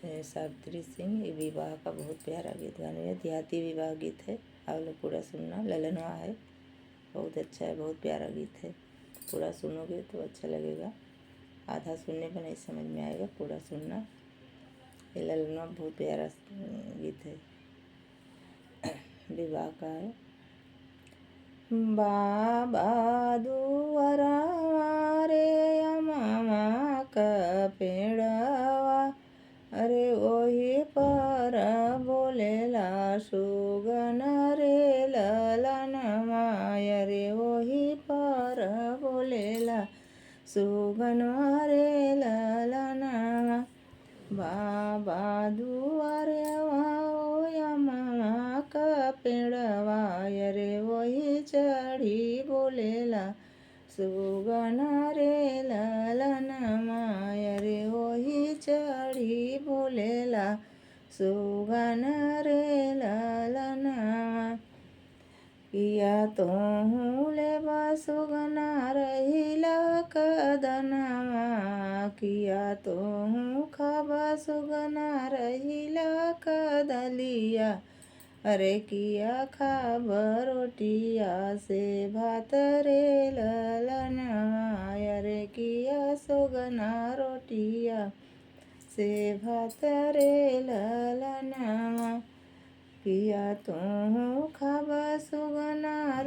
सावित्री सिंह। ये विवाह का बहुत प्यारा गीत गाने है, देहाती विवाह गीत है। आप लोग पूरा सुनना, ललनवा है, बहुत अच्छा है, बहुत प्यारा गीत है। पूरा सुनोगे तो अच्छा लगेगा, आधा सुनने पर नहीं समझ में आएगा, पूरा सुनना। ये ललनवा बहुत प्यारा गीत है, विवाह का है। बाबा दुआरा रे मामा का पेड़वा, अरे वही पर बोलेला सुगन रे ललनवा, अरे वही पर बोलेला सुगन रे ललनवा। बाबा दुआरे मामा का पेड़वा, अरे वही चढ़ी बोलेला सुगन रे ललनवा, अरे वही चढ़ी बोलेला सुगन रे ललनवा। किया तोहू लेबा सुगना रहिला कदनवा, किया तोहू खाबा सुगना रहिला कदलिया, अरे किया खाब रोटिया से भात रे ललनवा, अरे किया सुगना रोटिया से भात रे ललनवा। किया तोहू खाबा सुगना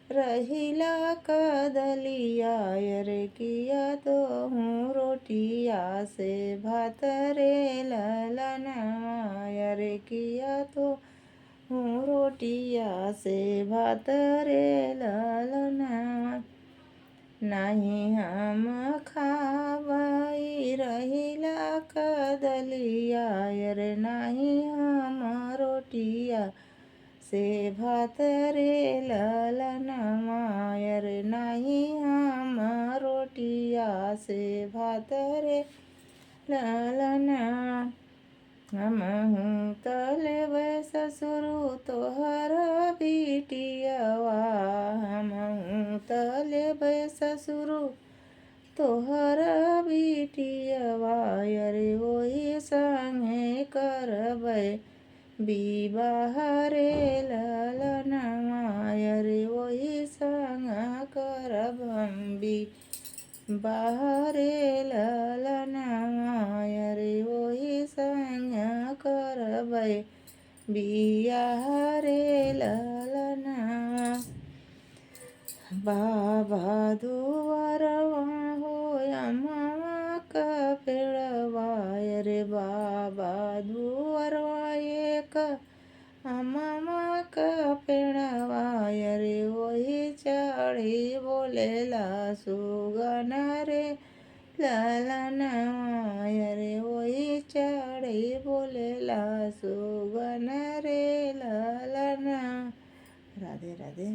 रहिला कदलिया, अरे किया तोहू रोटिया से भात रे ललनवा, अरे किया तोहू रोटिया से भात रे ललनवा। नहीं हम खाबई रहिला कदलिया, अरे नहीं हम रोटिया से भात रे ललनवा, अरे नहीं हम रोटिया से भात रे ललनवा। हमहूँ तलेबै ससुरु तोहर बिटियवा, हमहूँ तलेबै ससुरु तोहर बिटियवा, अरे वही संगे करबै विवाह रे ललनवा, अरे वही संग करब हम विवाह रे ललनवा, अरे वही संग करबै बियाह रे ललनवा। बाबा दुआरवा होया मामा का पेड़वा, अरे बाबा दुआरवा एक मामा का पेड़वा, अरे वही चढ़ी बोलेला सुगन रे ललनवा, अरे वही चढ़ी बोलेला सुगन रे ललनवा। राधे राधे।